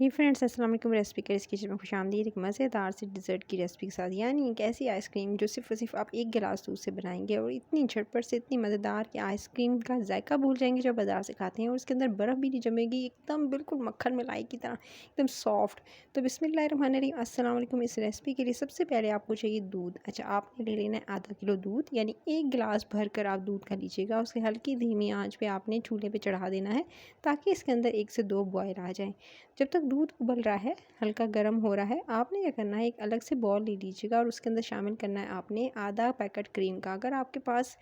ये फ्रेंड्स अस्सलाम वालेकुम। रेसिपी के इस किचन में खुशामदीद। एक मज़ेदार सी डिज़र्ट की रेसिपी के साथ, यानी एक ऐसी आइसक्रीम जो सिर्फ और सिर्फ आप एक गिलास दूध से बनाएंगे और इतनी झटपट से इतनी मज़ेदार कि आइसक्रीम का जायका भूल जाएंगे जो बाज़ार से खाते हैं, और उसके अंदर बर्फ़ भी नहीं जमेगी, एकदम बिल्कुल मक्खन मलाई की तरह एकदम सॉफ्ट। तो बिस्मिल्लाहिर्रहमानिर्रहीम, अस्सलाम वालेकुम। इस रेसिपी के लिए सबसे पहले आपको चाहिए दूध। अच्छा, आपने ले लेना है आधा किलो दूध, यानी एक गिलास भर कर आप दूध का लीजिएगा। उसके हल्की धीमी आँच पे आपने चूल्हे पे चढ़ा देना है ताकि इसके अंदर 1 से 2 बॉयल आ जाएँ। जब तक दूध उबल रहा है, हल्का गर्म हो रहा है, आपने क्या करना है, एक अलग से बॉल ले लीजिएगा और उसके अंदर शामिल करना है आपने आधा पैकेट क्रीम का। अगर आपके पास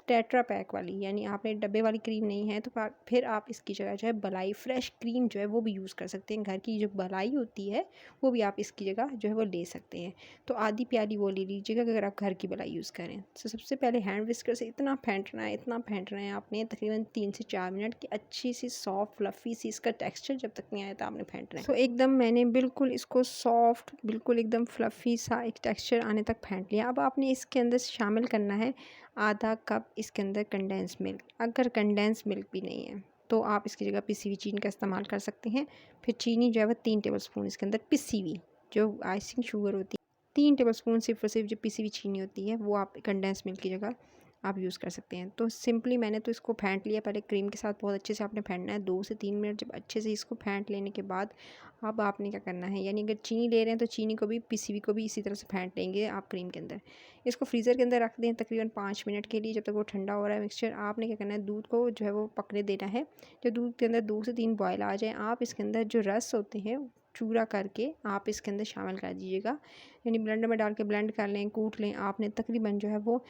टेट्रा पैक वाली, यानी आपने डब्बे वाली क्रीम नहीं है, तो फिर आप इसकी जगह जो है मलाई फ्रेश क्रीम जो है वो भी यूज़ कर सकते हैं। घर की जो मलाई होती है वो भी आप इसकी जगह जो है वो ले सकते हैं। तो आधी प्याली वो ले लीजिएगा अगर आप घर की मलाई यूज़ करें। तो सबसे पहले हैंड विस्कर से इतना फेंटना है, इतना फेंटना है आपने, तकरीबन 3 से 4 मिनट की अच्छी सी सॉफ्ट फ्लफ़ी सी इसका टेक्सचर जब तक नहीं आया तो आपने फेंटना है। तो एकदम मैंने बिल्कुल इसको सॉफ्ट, बिल्कुल एकदम फ्लफ़ी सा एक टेक्सचर आने तक फेंट लिया। अब आपने इसके अंदर शामिल करना है आधा कप इसके अंदर कंडेंस मिल्क। अगर कंडेंस मिल्क भी नहीं है तो आप इसकी जगह पिसी हुई चीनी का इस्तेमाल कर सकते हैं। फिर चीनी जो है वो 3 टेबलस्पून इसके अंदर पिसी हुई जो आइसिंग शुगर होती है, 3 टेबलस्पून सिर्फ और सिर्फ जो पिसी हुई चीनी होती है वो आप कंडेंस मिल्क की जगह आप यूज़ कर सकते हैं। तो सिंपली मैंने तो इसको फेंट लिया, पहले क्रीम के साथ बहुत अच्छे से आपने फेंटना है 2 से 3 मिनट। जब अच्छे से इसको फेंट लेने के बाद अब आपने क्या करना है, यानी अगर चीनी ले रहे हैं तो चीनी को भी, पिसी हुई को भी इसी तरह से फेंट लेंगे आप क्रीम के अंदर। इसको फ्रीज़र के अंदर रख दें तकरीबन 5 मिनट के लिए, जब तक वो ठंडा हो रहा है मिक्सचर। आपने क्या करना है, दूध को जो है वो पकने देना है। जब दूध के अंदर 2 से 3 बॉयल आ जाए, आप इसके अंदर जो रस होते हैं चूरा करके आप इसके अंदर शामिल कर दीजिएगा, यानी ब्लेंडर में डाल के ब्लेंड कर लें, कूट लें। आपने तकरीबन जो है वो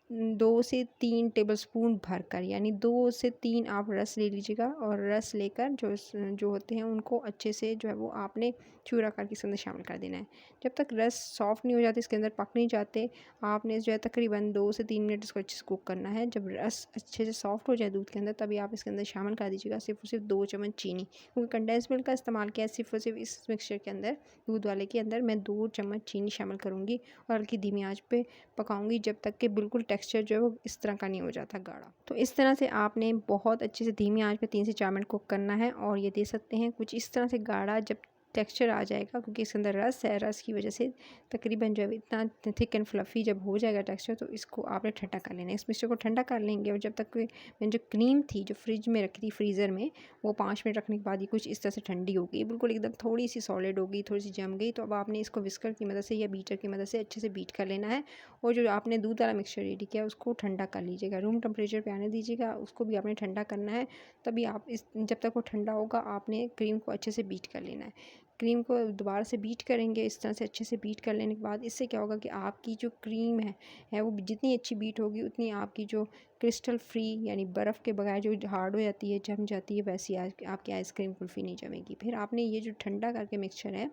2 से 3 टेबलस्पून भरकर, यानी 2 से 3 आप रस ले लीजिएगा, और रस लेकर जो होते हैं उनको अच्छे से जो है वो आपने चूरा करके इसके अंदर शामिल कर देना है। जब तक रस सॉफ्ट नहीं हो जाते, इसके अंदर पक नहीं जाते, आपने जो है तकरीबन 2 से 3 मिनट इसको अच्छे से कुक करना है। जब रस अच्छे से सॉफ्ट हो जाए दूध के अंदर, तभी आप इसके अंदर शामिल कर दीजिएगा सिर्फ और सिर्फ 2 चम्मच चीनी, क्योंकि कंडेंस मिल्क का इस्तेमाल किया है सिर्फ और सिर्फ इस मिक्सचर के अंदर। दूध वाले के अंदर मैं 2 चम्मच चीनी शामिल करूँगी और हल्की धीमी आँच पे पकाऊंगी जब तक कि बिल्कुल टेक्सचर जो है वो इस तरह का नहीं हो जाता गाढ़ा। तो इस तरह से आपने बहुत अच्छे से धीमी आंच पे 3 से 4 मिनट कुक करना है, और ये दे सकते हैं कुछ इस तरह से गाढ़ा जब टेक्सचर आ जाएगा, क्योंकि इसके अंदर रस है, रस की वजह से तकरीबन जो है इतना थिक एंड फ्लफ़ी जब हो जाएगा टेक्सचर, तो इसको आपने ठंडा कर लेना है। इस मिक्सचर को ठंडा कर लेंगे, और जब तक मैंने जो क्रीम थी जो फ्रिज में रखी थी फ्रीज़र में, वो 5 मिनट रखने के बाद ये कुछ इस तरह से ठंडी हो गई, बिल्कुल एकदम थोड़ी सी सॉलिड हो गई, थोड़ी सी जम गई। तो अब आपने इसको विस्कर की मदद से या बीटर की मदद से अच्छे से बीट कर लेना है, और जो आपने दूध वाला मिक्सचर रेडी किया उसको ठंडा कर लीजिएगा, रूम टेम्परेचर पे आने दीजिएगा, उसको भी आपने ठंडा करना है। तभी आप इस जब तक वो ठंडा होगा आपने क्रीम को अच्छे से बीट कर लेना है। क्रीम को दोबारा से बीट करेंगे, इस तरह से अच्छे से बीट कर लेने के बाद इससे क्या होगा कि आपकी जो क्रीम है वो जितनी अच्छी बीट होगी उतनी आपकी जो क्रिस्टल फ्री, यानी बर्फ़ के बगैर जो हार्ड हो जाती है, जम जाती है, वैसी आपकी आइसक्रीम कुल्फ़ी नहीं जमेगी। फिर आपने ये जो ठंडा करके मिक्सचर है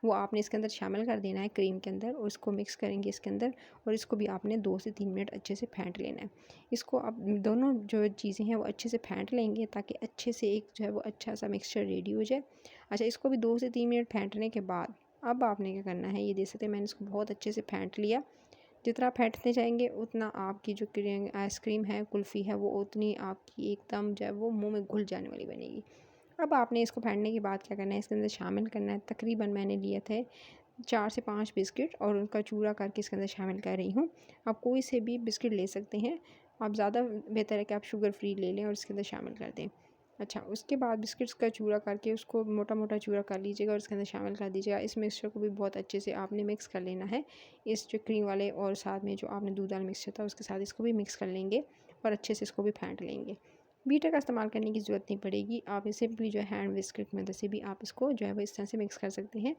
वो आपने इसके अंदर शामिल कर देना है क्रीम के अंदर, और इसको मिक्स करेंगे इसके अंदर, और इसको भी आपने 2 से 3 मिनट अच्छे से फेंट लेना है। इसको अब दोनों जो चीज़ें हैं वो अच्छे से फेंट लेंगे ताकि अच्छे से एक जो है वो अच्छा सा मिक्सचर रेडी हो जाए। अच्छा, इसको भी 2 से 3 मिनट फेंटने के बाद अब आपने क्या करना है, ये देख सकते हैं मैंने इसको बहुत अच्छे से फेंट लिया। जितना फेंटते जाएंगे उतना आपकी जो आइसक्रीम है, कुल्फ़ी है, वो उतनी आपकी एकदम जो है वो मुंह में घुल जाने वाली बनेगी। अब आपने इसको फेंटने के बाद क्या करना है, इसके अंदर शामिल करना है, तकरीबन मैंने लिए थे 4 से 5 बिस्किट, और उनका चूरा करके इसके अंदर शामिल कर रही हूँ। आप कोई से भी बिस्किट ले सकते हैं, आप ज़्यादा बेहतर है कि आप शुगर फ्री ले लें और इसके अंदर शामिल कर दें। अच्छा, उसके बाद बिस्किट्स का चूरा करके उसको मोटा मोटा चूरा कर लीजिएगा और इसके अंदर शामिल कर दीजिएगा। इस मिक्सचर को भी बहुत अच्छे से आपने मिक्स कर लेना है, इस जो क्रीम वाले और साथ में जो आपने दूध वाला मिक्सचर था उसके साथ इसको भी मिक्स कर लेंगे, और अच्छे से इसको भी फेंट लेंगे। बीटर का इस्तेमाल करने की ज़रूरत नहीं पड़ेगी, आप सिंपली जो है हैंड विस्क की मदद से भी आप इसको जो है वो इस तरह से मिक्स कर सकते हैं,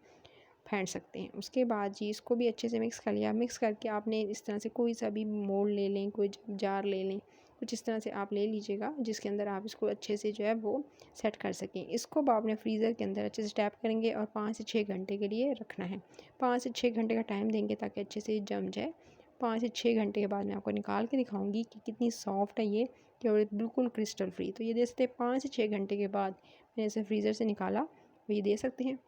फेंट सकते हैं। उसके बाद जी इसको भी अच्छे से मिक्स कर लिया। मिक्स करके आपने इस तरह से कोई सा भी मोल्ड ले लें, कोई जार ले लें, कुछ इस तरह से आप ले लीजिएगा जिसके अंदर आप इसको अच्छे से जो है वो सेट कर सकें। इसको अब आपने फ्रीज़र के अंदर अच्छे से टैप करेंगे और 5 से 6 घंटे के लिए रखना है। 5 से 6 घंटे का टाइम देंगे ताकि अच्छे से जम जाए। 5 से 6 घंटे के बाद मैं आपको निकाल के दिखाऊंगी कि कितनी सॉफ्ट है ये, कि और बिल्कुल क्रिस्टल फ्री। तो ये दे सकते हैं 5 से 6 घंटे के बाद मैंने इसे फ्रीज़र से निकाला, तो ये दे सकते हैं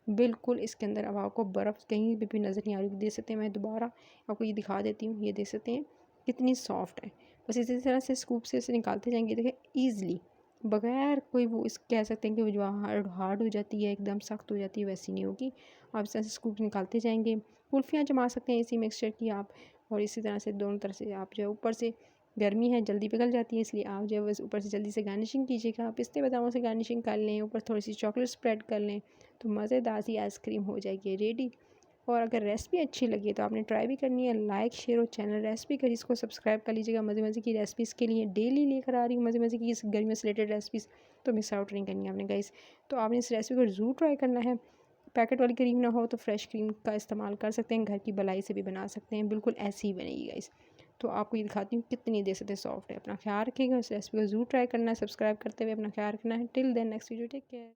बिल्कुल इसके अंदर अब आपको बर्फ़ कहीं भी नज़र नहीं आ रही। दे सकते हैं, मैं दोबारा आपको ये दिखा देती हूँ, ये दे सकते हैं कितनी सॉफ्ट है। बस इसी तरह से स्कूप से इसे निकालते जाएंगे, देखें ईज़िली बगैर कोई वो इस कह सकते हैं कि वो जो हार्ड हार्ड हो जाती है, एकदम सख्त हो जाती है, वैसी नहीं होगी। आप इस तरह से स्कूप निकालते जाएंगे। कुल्फ़ियाँ जमा सकते हैं इसी मिक्सचर की आप, और इसी तरह से दोनों तरह से आप जो है ऊपर से, गर्मी है जल्दी पिघल जाती है इसलिए आप जो है बस ऊपर से जल्दी से गार्निशिंग कीजिएगा। पिस्ते बादामों से गार्निशिंग कर लें, ऊपर थोड़ी सी चॉकलेट स्प्रेड कर लें, तो मज़ेदार सी आइसक्रीम हो जाएगी रेडी। और अगर रेसिपी अच्छी लगी तो आपने ट्राई भी करनी है। लाइक शेयर और चैनल रेसिपी करिए, इसको सब्सक्राइब कर लीजिएगा। मज़े मज़े की रेसिपीज़ के लिए डेली लेकर आ रही हूँ मज़े मज़े की इस गर्मियों से रिलेटेड रेसिपीज़, तो मिस आउट नहीं करनी है आपने गाइस। तो आपने इस रेसिपी को ज़रूर ट्राई करना है। पैकेट वाली क्रीम ना हो तो फ्रेश क्रीम का इस्तेमाल कर सकते हैं, घर की मलाई से भी बना सकते हैं, बिल्कुल ऐसी ही बनेगी गाइस। तो आपको ये दिखाती हूँ कितनी देर से सॉफ्ट है। अपना ख्याल रखिएगा, इस रेसिपी को ज़रूर ट्राई करना है, सब्सक्राइब करते हुए अपना ख्याल रखना है। Till then next video, take care.